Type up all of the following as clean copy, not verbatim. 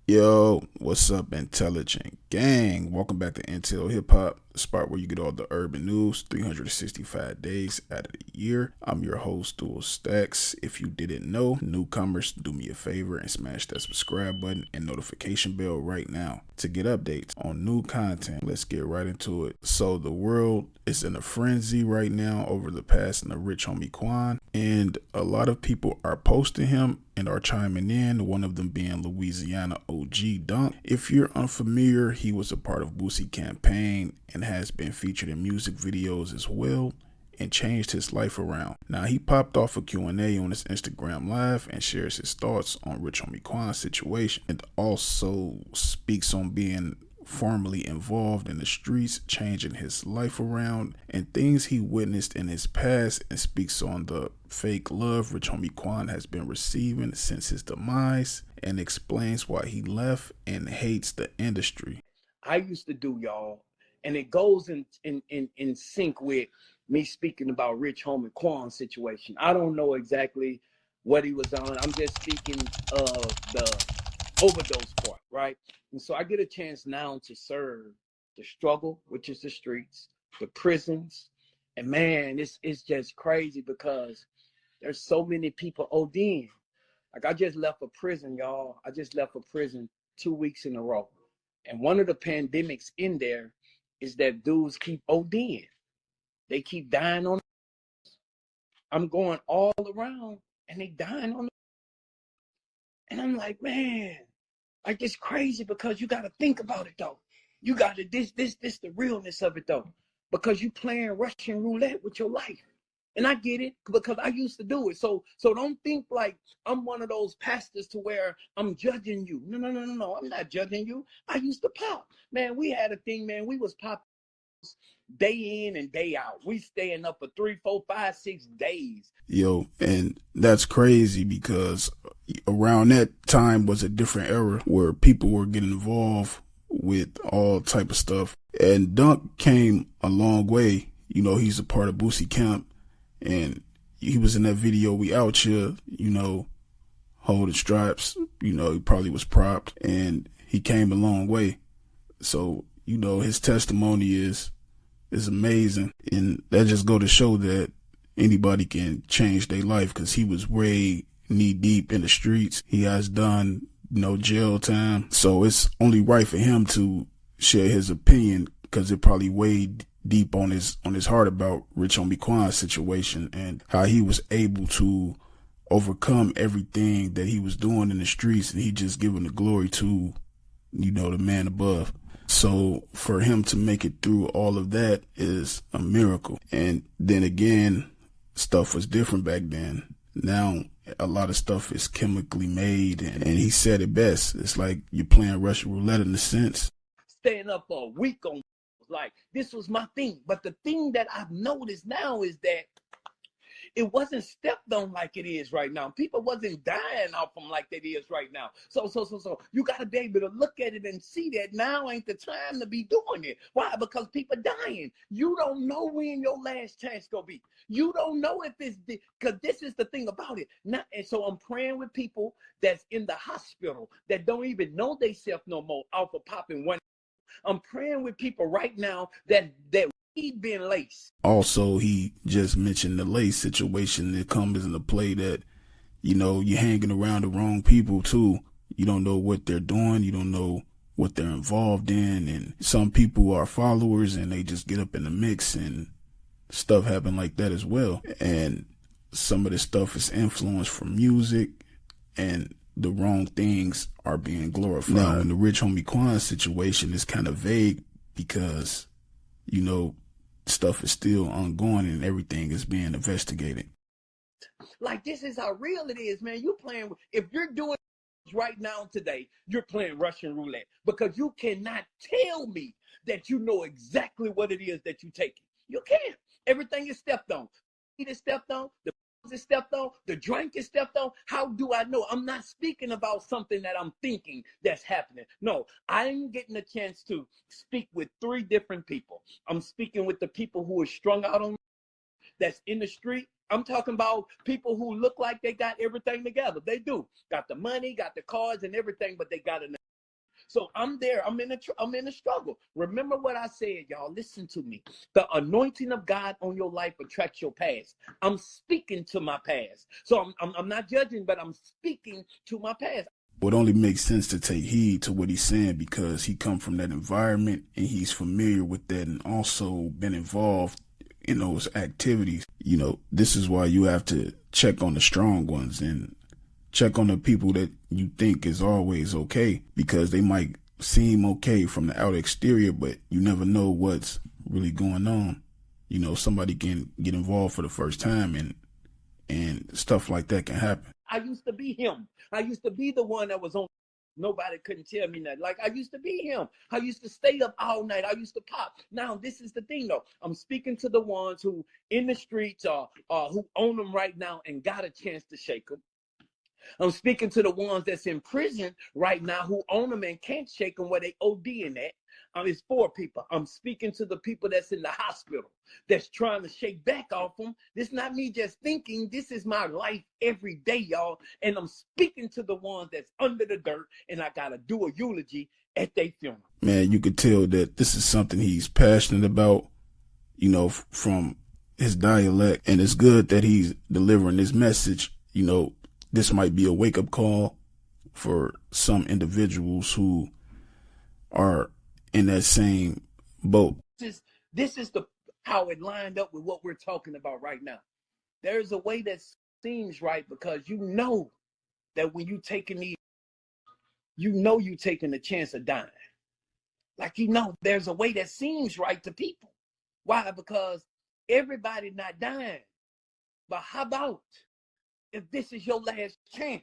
Yo, what's up, intelligent gang? Welcome back to Intel Hip Hop, the spot where you get all the urban news 365 days out of the year. I'm your host, Dual Stacks. If you didn't know, newcomers, do me a favor and smash that subscribe button and notification bell right now to get updates on new content. Let's get right into it. So, the world is in a frenzy right now over the passing of Rich Homie Quan, and a lot of people are posting him and are chiming in, one of them being Louisiana OG Donk. If you're unfamiliar, he was a part of Boosie campaign and has been featured in music videos as well and changed his life around. Now, he popped off a Q&A on his Instagram live and shares his thoughts on Rich Homie Quan's situation and also speaks on being formerly involved in the streets, changing his life around, and things he witnessed in his past, and speaks on the fake love Rich Homie Quan has been receiving since his demise, and explains why he left and hates the industry. I used to do, y'all, and it goes in sync with me speaking about Rich Homie Quan's situation. I don't know exactly what he was on. I'm just speaking of the overdose part, right? And so I get a chance now to serve the struggle, which is the streets, the prisons, and man, it's just crazy because there's so many people ODing. Like I just left a prison, y'all. I just left a prison 2 weeks in a row. And one of the pandemics in there is that dudes keep ODing. They keep dying on. I'm going all around and they dying on. And I'm like, man, like it's crazy because you got to think about it though. You got to this the realness of it though, because you playing Russian roulette with your life. And I get it because I used to do it. So don't think like I'm one of those pastors to where I'm judging you. No. I'm not judging you. I used to pop. Man, we had a thing, man. We was popping day in and day out. We staying up for 3, 4, 5, 6 days. Yo, and that's crazy because around that time was a different era where people were getting involved with all type of stuff. And Dunk came a long way. You know, he's a part of Boosie Camp, and he was in that video, We Out Here, you know, holding stripes. You know, he probably was propped, and he came a long way. So, you know, his testimony is amazing, and that just go to show that anybody can change their life, because he was way knee deep in the streets. He has done, you know, jail time, so it's only right for him to share his opinion, because it probably weighed deep on his heart about Rich Homie Quan's situation and how he was able to overcome everything that he was doing in the streets, and he just giving the glory to, you know, the man above. So for him to make it through all of that is a miracle. And then again, stuff was different back then. Now a lot of stuff is chemically made, and he said it best. It's like you're playing Russian roulette in a sense. Staying up for a week on like this was my thing. But the thing that I've noticed now is that it wasn't stepped on like it is right now. People wasn't dying off them like it is right now. So you got to be able to look at it and see that now ain't the time to be doing it. Why? Because people dying. You don't know when your last chance gonna be. You don't know if it's because this is the thing about it. Not, and so I'm praying with people that's in the hospital that don't even know they self no more off of popping one. I'm praying with people right now that weed been laced. Also, he just mentioned the lace situation that comes into play, that, you know, you're hanging around the wrong people too. You don't know what they're doing. You don't know what they're involved in. And some people are followers and they just get up in the mix, and stuff happen like that as well. And some of the stuff is influenced from music, and the wrong things are being glorified. Now, in the Rich Homie Quan situation, is kind of vague because, you know, stuff is still ongoing and everything is being investigated. Like this is how real it is, man. You playing if you're doing right now today, you're playing Russian roulette because you cannot tell me that you know exactly what it is that you taking. You can't. Everything is stepped on. It is stepped on. The is stepped on. The drink is stepped on. How do I know? I'm not speaking about something that I'm thinking that's happening. No, I'm getting a chance to speak with 3 different people. I'm speaking with the people who are strung out on that's in the street. I'm talking about people who look like they got everything together. They do. Got the money, got the cars and everything, but they got enough. So I'm there. I'm in a struggle. Remember what I said, y'all. Listen to me. The anointing of God on your life attracts your past. I'm speaking to my past. So I'm not judging, but I'm speaking to my past. It only makes sense to take heed to what he's saying because he come from that environment and he's familiar with that and also been involved in those activities. You know, this is why you have to check on the strong ones and check on the people that you think is always okay, because they might seem okay from the outer exterior, but you never know what's really going on. You know, somebody can get involved for the first time and stuff like that can happen. I used to be him. I used to be the one that was on. Nobody couldn't tell me nothing. Like, I used to be him. I used to stay up all night. I used to pop. Now, this is the thing, though. I'm speaking to the ones who in the streets who own them right now and got a chance to shake them. I'm speaking to the ones that's in prison right now who own them and can't shake them where they ODing at. It's 4 people. I'm speaking to the people that's in the hospital that's trying to shake back off them. This is not me just thinking. This is my life every day, y'all. And I'm speaking to the ones that's under the dirt, and I got to do a eulogy at their funeral. Man, you could tell that this is something he's passionate about, you know, from his dialect. And it's good that he's delivering this message. You know, this might be a wake-up call for some individuals who are in that same boat. This is how it lined up with what we're talking about right now. There's a way that seems right because you know that when you taking these, you taking the chance of dying. Like, there's a way that seems right to people. Why? Because everybody not dying. But how about if this is your last chance?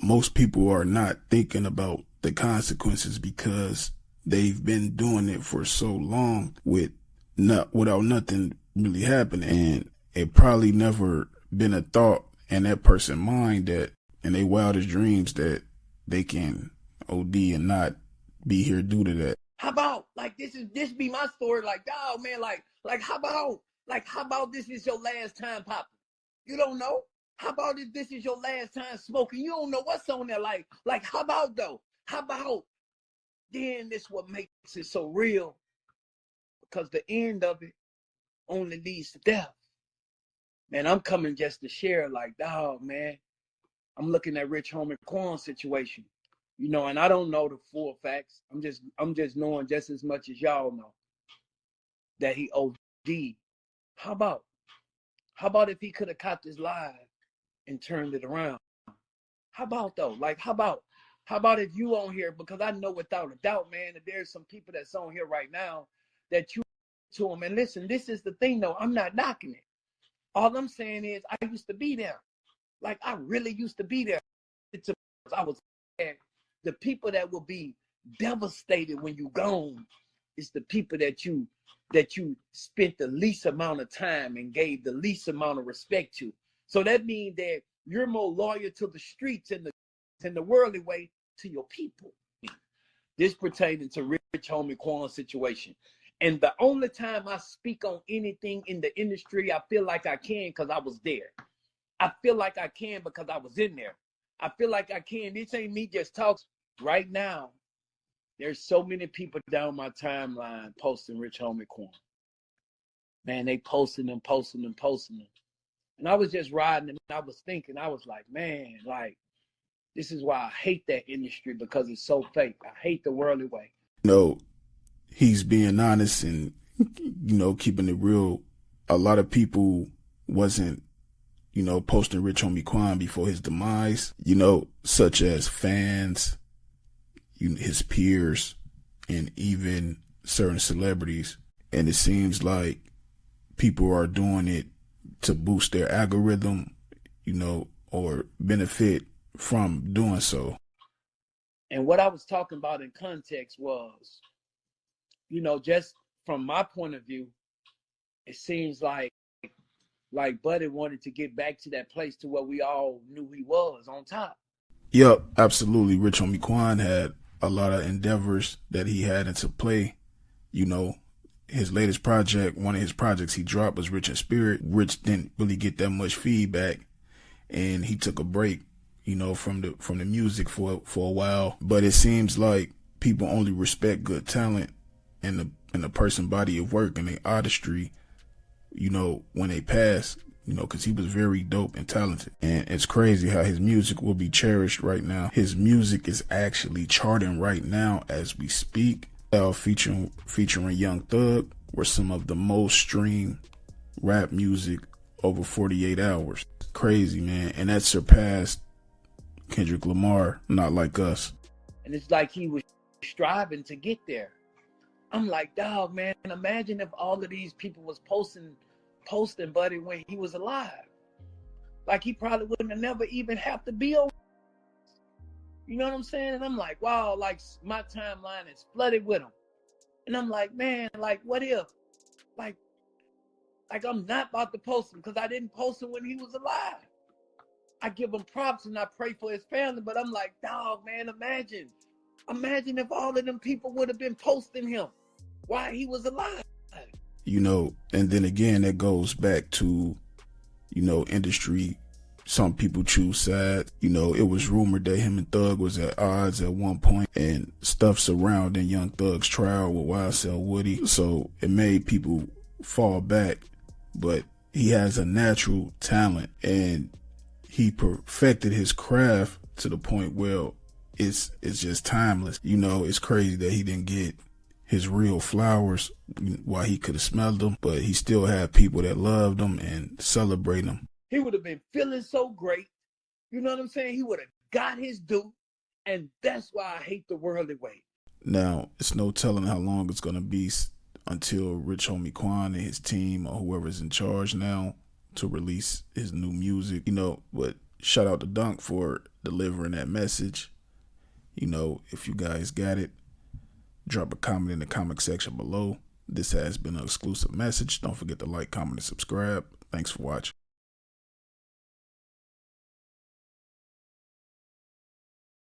Most people are not thinking about the consequences because they've been doing it for so long without nothing really happening. And it probably never been a thought in that person's mind that in their wildest dreams that they can OD and not be here due to that. How about this be my story? Like, oh man, how about this is your last time popping? You don't know? How about if this is your last time smoking? You don't know what's on there. Like how about though? How about then this what makes it so real? Because the end of it only leads to death. Man, I'm coming just to share, like, dog, man. I'm looking at Rich Homie Quan situation, and I don't know the full facts. I'm just knowing just as much as y'all know that he OD'd. How about if he could have caught this live and turned it around? How about though? Like, how about if you on here? Because I know without a doubt, man, that there's some people that's on here right now that you to them. And listen, this is the thing though. I'm not knocking it. All I'm saying is I used to be there. Like, I really used to be there. I was there. The people that will be devastated when you gone is the people that you spent the least amount of time and gave the least amount of respect to. So that means that you're more loyal to the streets and the worldly way to your people. This pertaining to Rich Homie Quan situation. And the only time I speak on anything in the industry, I feel like I can because I was there. I feel like I can because I was in there. I feel like I can. This ain't me just talking. Right now, there's so many people down my timeline posting Rich Homie Quan. Man, they posting them. And I was just riding and I was thinking, I was like, man, like, this is why I hate that industry, because it's so fake. I hate the worldly way. He's being honest and, keeping it real. A lot of people wasn't, posting Rich Homie Quan before his demise, such as fans, his peers, and even certain celebrities. And it seems like people are doing it to boost their algorithm, or benefit from doing so. And what I was talking about in context was, just from my point of view, it seems like Buddy wanted to get back to that place to where we all knew he was on top. Yep, absolutely. Rich Homie Quan had a lot of endeavors that he had into play. His latest project, one of his projects he dropped was Rich in Spirit. Rich didn't really get that much feedback, and he took a break, from the music for a while. But it seems like people only respect good talent and the person body of work and their artistry, you know, when they pass, you know, because he was very dope and talented. And it's crazy how his music will be cherished right now. His music is actually charting right now as we speak. Featuring Young Thug were some of the most streamed rap music over 48 hours. Crazy, man. And that surpassed Kendrick Lamar, Not Like Us. And it's like he was striving to get there. I'm like, dog, man, imagine if all of these people was posting Buddy when he was alive. Like, he probably wouldn't have never even have to be on. You know what I'm saying? And I'm like, wow, like, my timeline is flooded with him. And I'm like, man, like, what if? Like I'm not about to post him because I didn't post him when he was alive. I give him props and I pray for his family, but I'm like, dog, man, imagine if all of them people would have been posting him while he was alive. You know, and then again, that goes back to, you know, industry. Some people choose sides. You know, it was rumored that him and Thug was at odds at one point, and stuff surrounding Young Thug's trial with YSL Woody. So it made people fall back, but he has a natural talent and he perfected his craft to the point where it's just timeless. You know, it's crazy that he didn't get his real flowers while he could have smelled them, but he still had people that loved him and celebrate him. He would have been feeling so great. You know what I'm saying? He would have got his due. And that's why I hate the worldly way. Now, it's no telling how long it's going to be until Rich Homie Quan and his team or whoever's in charge now to release his new music, you know, but shout out to Donk for delivering that message. You know, if you guys got it, drop a comment in the comment section below. This has been an exclusive message. Don't forget to like, comment, and subscribe. Thanks for watching.